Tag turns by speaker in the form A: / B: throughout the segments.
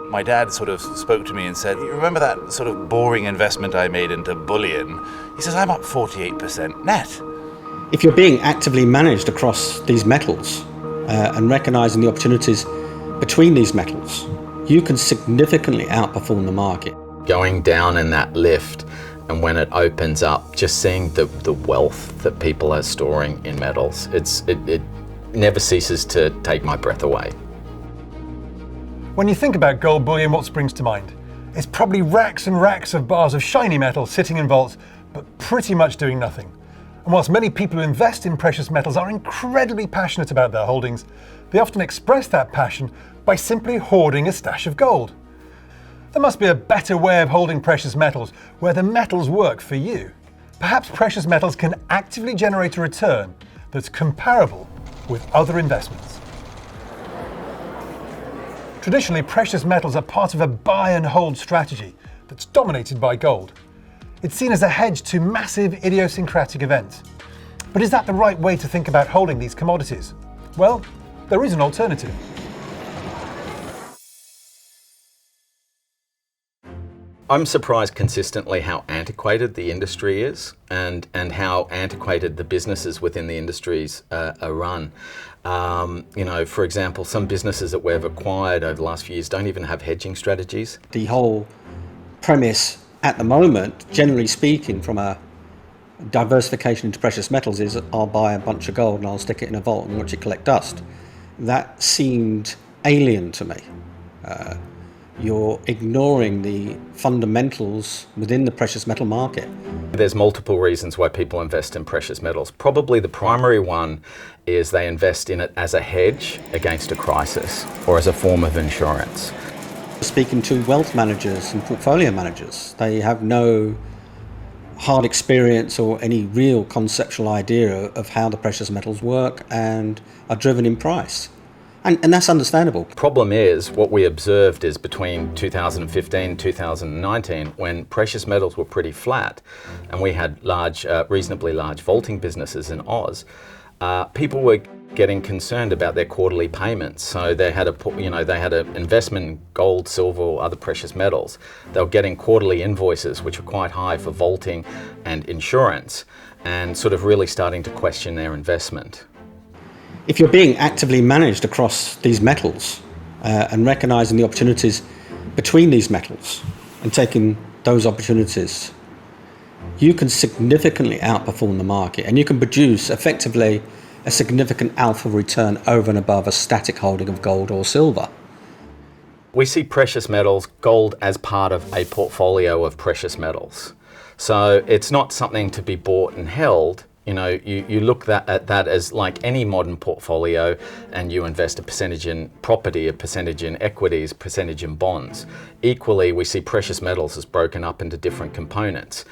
A: My dad sort of spoke to me and said, "You remember that sort of boring investment I made into bullion?" He says, "I'm up 48% net."
B: If you're being actively managed across these metals and recognizing the opportunities between these metals, you can significantly outperform the market.
C: Going down in that lift, and when it opens up, just seeing the wealth that people are storing in metals, it never ceases to take my breath away.
D: When you think about gold bullion, what springs to mind? It's probably racks and racks of bars of shiny metal sitting in vaults, but pretty much doing nothing. And whilst many people who invest in precious metals are incredibly passionate about their holdings, they often express that passion by simply hoarding a stash of gold. There must be a better way of holding precious metals where the metals work for you. Perhaps precious metals can actively generate a return that's comparable with other investments. Traditionally, precious metals are part of a buy and hold strategy that's dominated by gold. It's seen as a hedge to massive idiosyncratic events. But is that the right way to think about holding these commodities? Well, there is an alternative.
C: I'm surprised consistently how antiquated the industry is and how antiquated the businesses within the industries are run. For example, some businesses that we've acquired over the last few years don't even have hedging strategies.
B: The whole premise at the moment, generally speaking, from a diversification into precious metals is I'll buy a bunch of gold and I'll stick it in a vault and watch it collect dust. That seemed alien to me. You're ignoring the fundamentals within the precious metal market.
C: There's multiple reasons why people invest in precious metals. Probably the primary one is they invest in it as a hedge against a crisis or as a form of insurance.
B: Speaking to wealth managers and portfolio managers, they have no hard experience or any real conceptual idea of how the precious metals work and are driven in price. And that's understandable.
C: Problem is, what we observed is between 2015 and 2019, when precious metals were pretty flat and we had reasonably large vaulting businesses in Oz, people were getting concerned about their quarterly payments. So they had an investment in gold, silver, or other precious metals. They were getting quarterly invoices, which were quite high for vaulting and insurance, and sort of really starting to question their investment.
B: If you're being actively managed across these metals and recognizing the opportunities between these metals and taking those opportunities, you can significantly outperform the market and you can produce effectively a significant alpha return over and above a static holding of gold or silver.
C: We see precious metals, gold, as part of a portfolio of precious metals. So it's not something to be bought and held. You look at that as like any modern portfolio, and you invest a percentage in property, a percentage in equities, a percentage in bonds. Equally, we see precious metals as broken up into different components.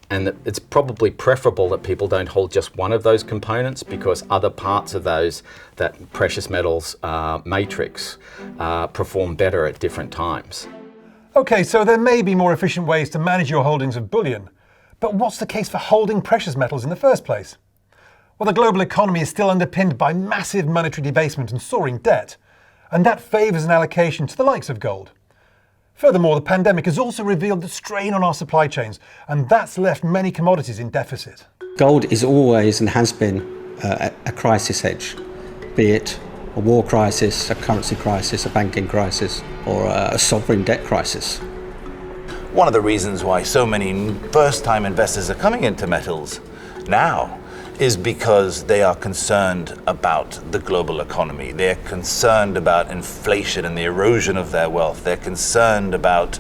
C: And it's probably preferable that people don't hold just one of those components, because other parts of that precious metals matrix perform better at different times.
D: Okay, so there may be more efficient ways to manage your holdings of bullion. But what's the case for holding precious metals in the first place? Well, the global economy is still underpinned by massive monetary debasement and soaring debt, and that favours an allocation to the likes of gold. Furthermore, the pandemic has also revealed the strain on our supply chains, and that's left many commodities in deficit.
B: Gold is always and has been a crisis hedge, be it a war crisis, a currency crisis, a banking crisis, or a sovereign debt crisis.
A: One of the reasons why so many first-time investors are coming into metals now is because they are concerned about the global economy. They're concerned about inflation and the erosion of their wealth. They're concerned about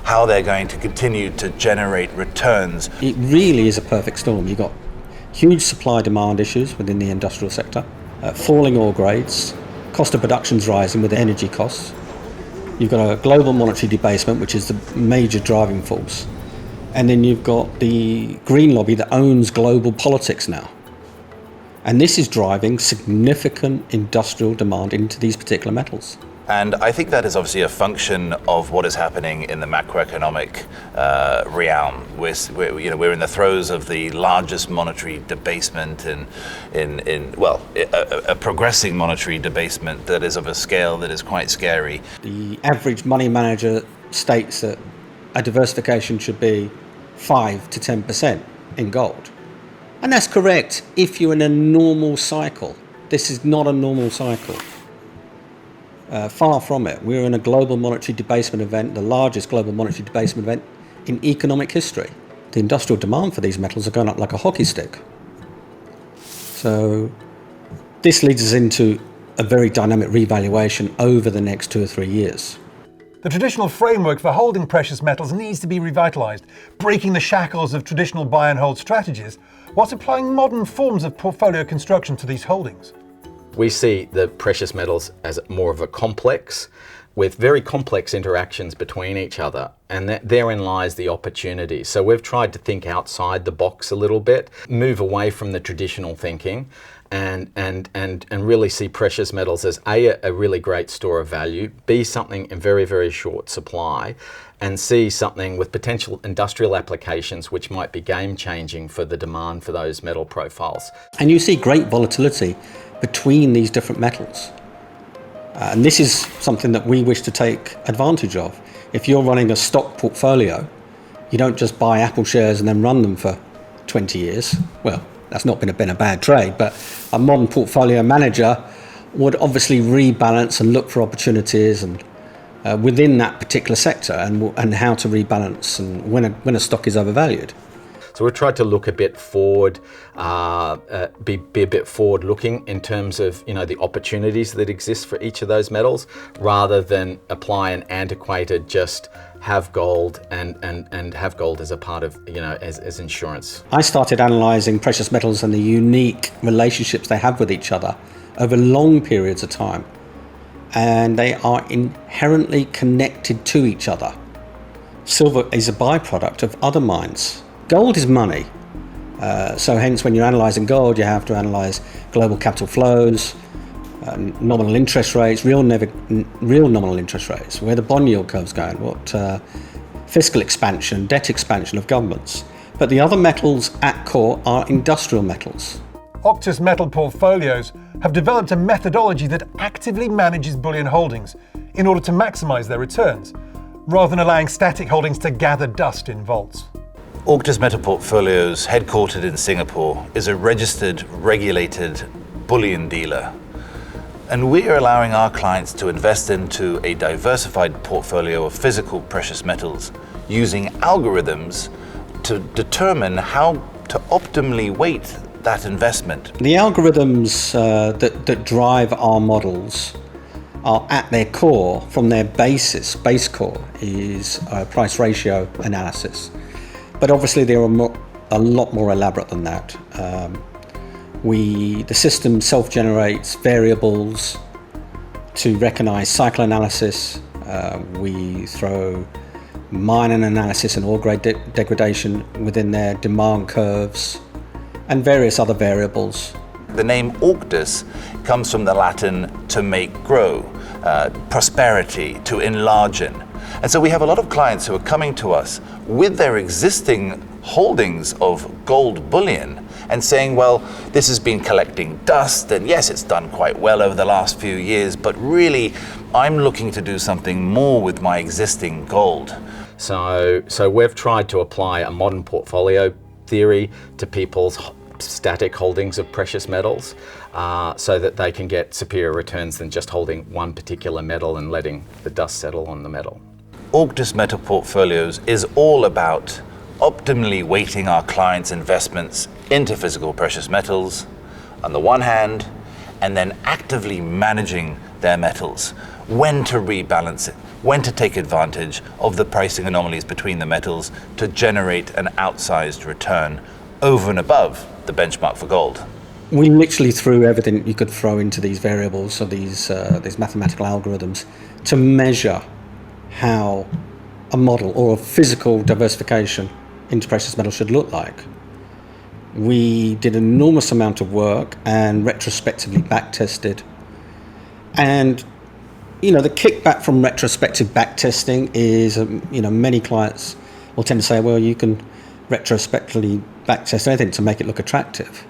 A: how they're going to continue to generate returns.
B: It really is a perfect storm. You've got huge supply-demand issues within the industrial sector, falling ore grades, cost of production's rising with energy costs. You've got a global monetary debasement, which is the major driving force. And then you've got the green lobby that owns global politics now. And this is driving significant industrial demand into these particular metals.
A: And I think that is obviously a function of what is happening in the macroeconomic realm. We're in the throes of the largest monetary debasement a progressing monetary debasement that is of a scale that is quite scary.
B: The average money manager states that a diversification should be 5 to 10% in gold. And that's correct if you're in a normal cycle. This is not a normal cycle. Far from it. We're in a global monetary debasement event, the largest global monetary debasement event in economic history. The industrial demand for these metals are going up like a hockey stick. So this leads us into a very dynamic revaluation over the next 2 or 3 years.
D: The traditional framework for holding precious metals needs to be revitalised, breaking the shackles of traditional buy and hold strategies, whilst applying modern forms of portfolio construction to these holdings.
C: We see the precious metals as more of a complex, with very complex interactions between each other, and therein lies the opportunity. So we've tried to think outside the box a little bit, move away from the traditional thinking, and really see precious metals as a really great store of value, B, something in very, very short supply, and C, something with potential industrial applications which might be game-changing for the demand for those metal profiles.
B: And you see great volatility between these different metals. And this is something that we wish to take advantage of. If you're running a stock portfolio, you don't just buy Apple shares and then run them for 20 years. Well, that's not been a bad trade, but a modern portfolio manager would obviously rebalance and look for opportunities and within that particular sector and how to rebalance and when a stock is overvalued.
C: So we've tried to look a bit forward, be a bit forward-looking in terms of the opportunities that exist for each of those metals, rather than apply an antiquated just have gold and have gold as a part of as insurance.
B: I started analysing precious metals and the unique relationships they have with each other over long periods of time, and they are inherently connected to each other. Silver is a byproduct of other mines. Gold is money, so hence when you're analysing gold, you have to analyse global capital flows, nominal interest rates, real nominal interest rates, where the bond yield curve's going, what fiscal expansion, debt expansion of governments. But the other metals at core are industrial metals.
D: Auctus Metal Portfolios have developed a methodology that actively manages bullion holdings in order to maximise their returns, rather than allowing static holdings to gather dust in vaults.
A: Auctus Metal Portfolios, headquartered in Singapore, is a registered, regulated bullion dealer. And we are allowing our clients to invest into a diversified portfolio of physical precious metals using algorithms to determine how to optimally weight that investment.
B: The algorithms that drive our models are at their core, from their base core is price ratio analysis. But obviously they are a lot more elaborate than that. The system self-generates variables to recognize cycle analysis. We throw mining analysis and ore grade degradation within their demand curves and various other variables.
A: The name Auctus comes from the Latin to make grow, prosperity, to enlarge in. And so we have a lot of clients who are coming to us with their existing holdings of gold bullion and saying, well, this has been collecting dust, and yes, it's done quite well over the last few years, but really, I'm looking to do something more with my existing gold.
C: So we've tried to apply a modern portfolio theory to people's static holdings of precious metals, so that they can get superior returns than just holding one particular metal and letting the dust settle on the metal.
A: Auctus Metal Portfolios is all about optimally weighting our clients' investments into physical precious metals on the one hand, and then actively managing their metals, when to rebalance it, when to take advantage of the pricing anomalies between the metals to generate an outsized return over and above the benchmark for gold.
B: We literally threw everything you could throw into these variables, or these mathematical algorithms, to measure how a model or a physical diversification into precious metals should look like. We did an enormous amount of work and retrospectively back-tested and the kickback from retrospective back testing is, many clients will tend to say, well, you can retrospectively back test anything to make it look attractive.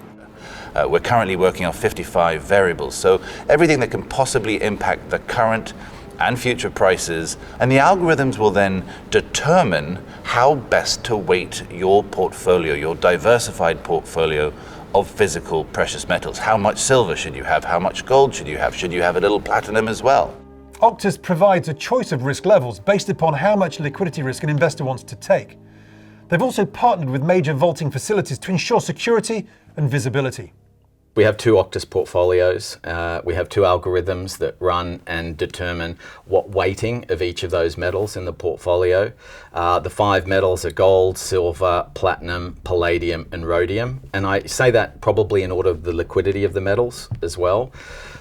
A: We're currently working on 55 variables, so everything that can possibly impact the current and future prices, and the algorithms will then determine how best to weight your portfolio, your diversified portfolio of physical precious metals. How much silver should you have? How much gold should you have? Should you have a little platinum as well?
D: Auctus provides a choice of risk levels based upon how much liquidity risk an investor wants to take. They've also partnered with major vaulting facilities to ensure security and visibility.
C: We have 2 Auctus portfolios. We have 2 algorithms that run and determine what weighting of each of those metals in the portfolio. The 5 metals are gold, silver, platinum, palladium, and rhodium. And I say that probably in order of the liquidity of the metals as well.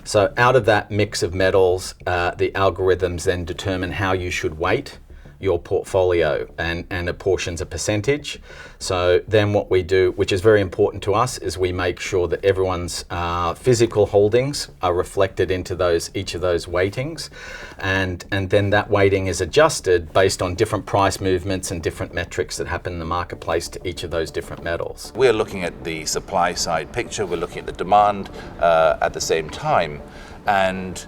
C: So out of that mix of metals, the algorithms then determine how you should weight your portfolio and apportions a percentage. So then what we do, which is very important to us, is we make sure that everyone's physical holdings are reflected into each of those weightings. And then that weighting is adjusted based on different price movements and different metrics that happen in the marketplace to each of those different metals.
A: We're looking at the supply side picture, we're looking at the demand at the same time, and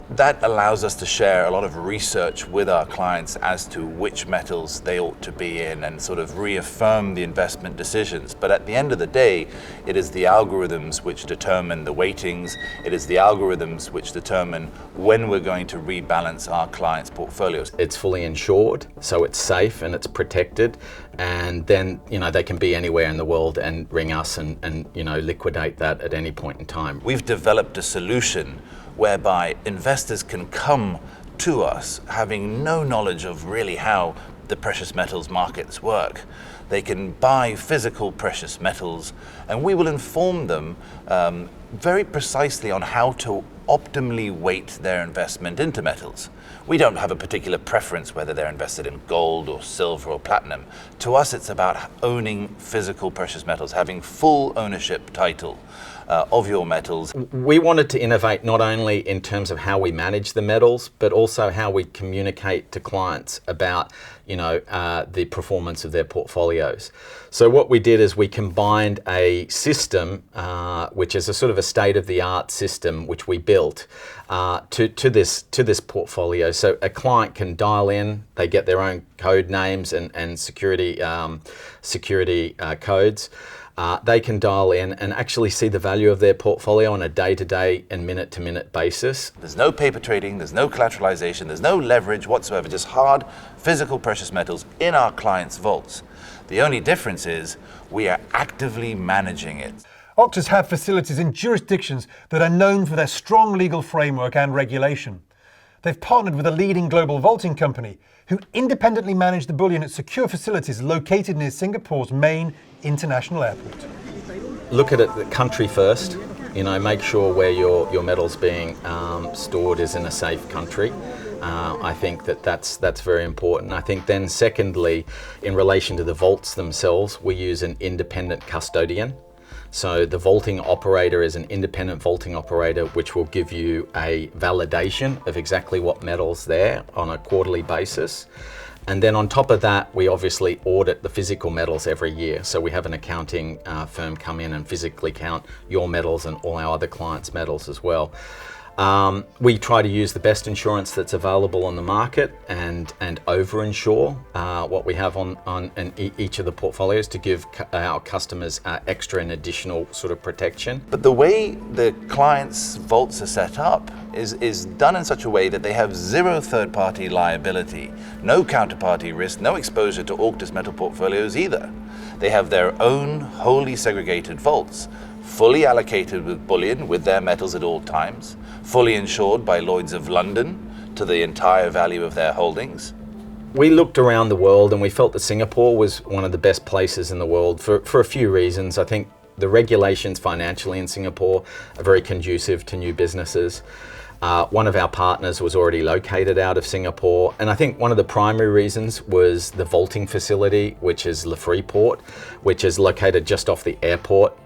A: that allows us to share a lot of research with our clients as to which metals they ought to be in and sort of reaffirm the investment decisions. But at the end of the day, it is the algorithms which determine the weightings. It is the algorithms which determine when we're going to rebalance our clients' portfolios.
C: It's fully insured, so it's safe and it's protected. And then, they can be anywhere in the world and ring us and liquidate that at any point in time.
A: We've developed a solution whereby investors can come to us having no knowledge of really how the precious metals markets work. They can buy physical precious metals, and we will inform them very precisely on how to optimally weight their investment into metals. We don't have a particular preference whether they're invested in gold or silver or platinum. To us, it's about owning physical precious metals, having full ownership title of your metals.
C: We wanted to innovate not only in terms of how we manage the metals, but also how we communicate to clients about the performance of their portfolios. So what we did is we combined a system, which is a sort of a state-of-the-art system which we built to this portfolio. So a client can dial in, they get their own code names and security codes. They can dial in and actually see the value of their portfolio on a day-to-day and minute-to-minute basis.
A: There's no paper trading, there's no collateralization, there's no leverage whatsoever, just hard physical precious metals in our clients' vaults. The only difference is we are actively managing it.
D: Auctus have facilities in jurisdictions that are known for their strong legal framework and regulation. They've partnered with a leading global vaulting company who independently manage the bullion at secure facilities located near Singapore's main international airport.
C: Look at it the country first. Make sure where your metal's being stored is in a safe country. I think that's very important. I think then secondly, in relation to the vaults themselves, we use an independent custodian. So the vaulting operator is an independent vaulting operator which will give you a validation of exactly what metal's there on a quarterly basis. And then on top of that, we obviously audit the physical metals every year. So we have an accounting firm come in and physically count your metals and all our other clients' metals as well. We try to use the best insurance that's available on the market and over-insure what we have on each of the portfolios to give our customers extra and additional sort of protection.
A: But the way the clients' vaults are set up is done in such a way that they have zero third-party liability, no counterparty risk, no exposure to Auctus Metal Portfolios either. They have their own wholly segregated vaults, fully allocated with bullion with their metals at all times, fully insured by Lloyd's of London to the entire value of their holdings.
C: We looked around the world and we felt that Singapore was one of the best places in the world for a few reasons. I think the regulations financially in Singapore are very conducive to new businesses. One of our partners was already located out of Singapore, and I think one of the primary reasons was the vaulting facility, which is Le Freeport, which is located just off the airport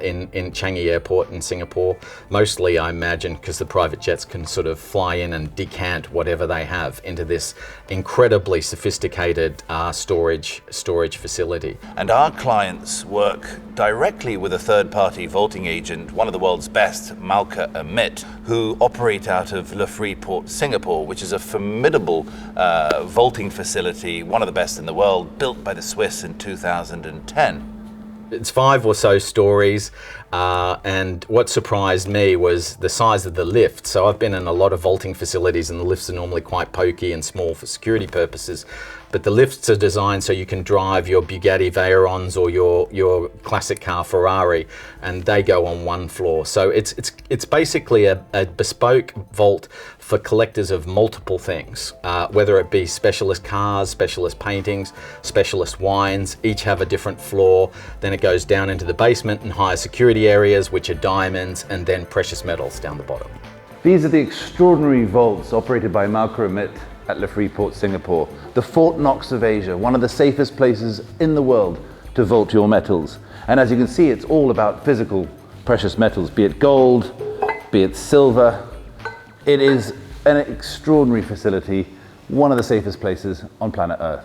C: in Changi Airport in Singapore. Mostly, I imagine, because the private jets can sort of fly in and decant whatever they have into this incredibly sophisticated storage facility.
A: And our clients work directly with a third-party vaulting agent, one of the world's best, Malka Amit, who operate out of Le Freeport, Singapore, which is a formidable vaulting facility, one of the best in the world, built by the Swiss in 2010.
C: It's 5 or so stories, and what surprised me was the size of the lift. So I've been in a lot of vaulting facilities, and the lifts are normally quite pokey and small for security purposes. But the lifts are designed so you can drive your Bugatti Veyrons or your classic car Ferrari, and they go on one floor. So it's basically a bespoke vault for collectors of multiple things, whether it be specialist cars, specialist paintings, specialist wines. Each have a different floor. Then it goes down into the basement and higher security areas, which are diamonds, and then precious metals down the bottom.
E: These are the extraordinary vaults operated by Malka Amit at Le Freeport, Singapore, the Fort Knox of Asia, one of the safest places in the world to vault your metals. And as you can see, it's all about physical precious metals, be it gold, be it silver. It is an extraordinary facility, one of the safest places on planet Earth.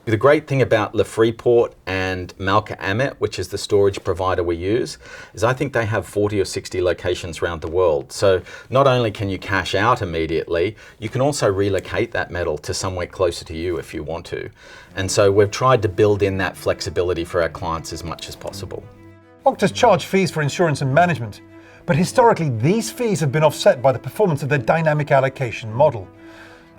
C: The great thing about Le Freeport and Malka Amit, which is the storage provider we use, is I think they have 40 or 60 locations around the world. So not only can you cash out immediately, you can also relocate that metal to somewhere closer to you if you want to. And so we've tried to build in that flexibility for our clients as much as possible.
D: Auctus charge fees for insurance and management, but historically these fees have been offset by the performance of their dynamic allocation model.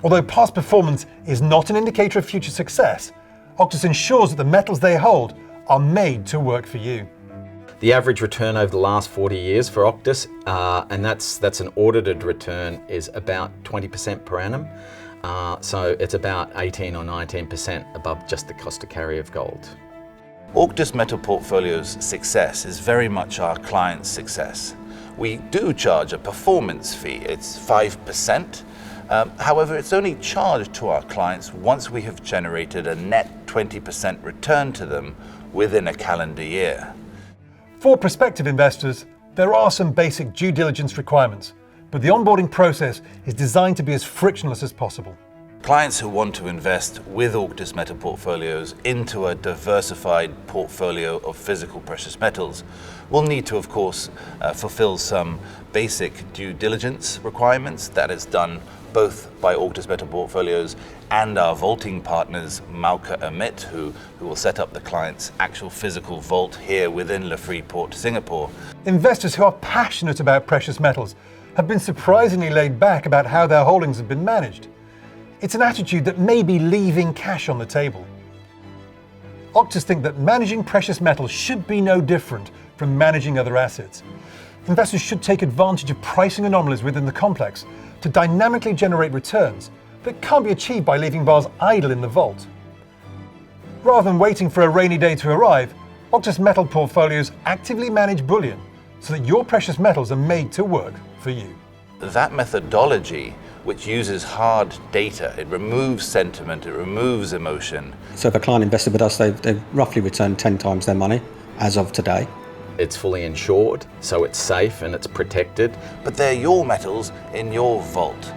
D: Although past performance is not an indicator of future success, Auctus ensures that the metals they hold are made to work for you.
C: The average return over the last 40 years for Auctus, and that's an audited return, is about 20% per annum. So it's about 18 or 19% above just the cost of carry of gold.
A: Auctus Metal Portfolios' success is very much our client's success. We do charge a performance fee, it's 5%. However, it's only charged to our clients once we have generated a net 20% return to them within a calendar year.
D: For prospective investors, there are some basic due diligence requirements, but the onboarding process is designed to be as frictionless as possible.
A: Clients who want to invest with Auctus Metal Portfolios into a diversified portfolio of physical precious metals will need to, of course, fulfill some basic due diligence requirements. That is done both by Auctus Metal Portfolios and our vaulting partners, Malka Amit, who will set up the client's actual physical vault here within Le Freeport, Singapore.
D: Investors who are passionate about precious metals have been surprisingly laid back about how their holdings have been managed. It's an attitude that may be leaving cash on the table. Auctus think that managing precious metals should be no different from managing other assets. Investors should take advantage of pricing anomalies within the complex to dynamically generate returns that can't be achieved by leaving bars idle in the vault. Rather than waiting for a rainy day to arrive, Auctus Metal Portfolios actively manage bullion so that your precious metals are made to work for you.
A: That methodology, which uses hard data, it removes sentiment, it removes emotion.
B: So if a client invested with us, they've roughly returned 10 times their money as of today.
C: It's fully insured, so it's safe and it's protected.
A: But they're your metals in your vault.